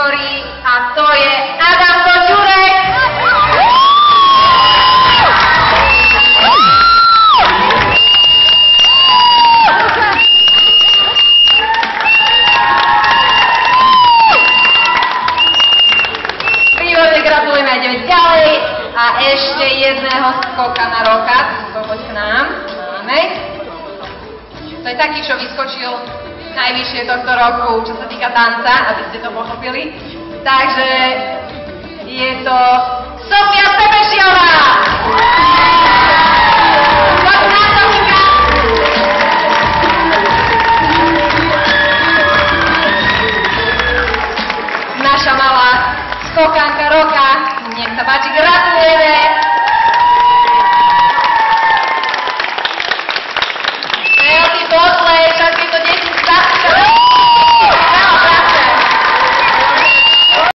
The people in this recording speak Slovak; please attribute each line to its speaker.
Speaker 1: kategórii a to je Adamko Ďurek. Výborne, gratulujeme, ideme ďalej a ešte jedného skokana roka, poď k nám, máme. To je taký, čo vyskočil najvyššie tohto roku, čo sa týka tanca, aby ste to pochopili. Takže je to Sofia Sebešiová! Naša malá skokanka roka, nech sa páči, gratulujeme!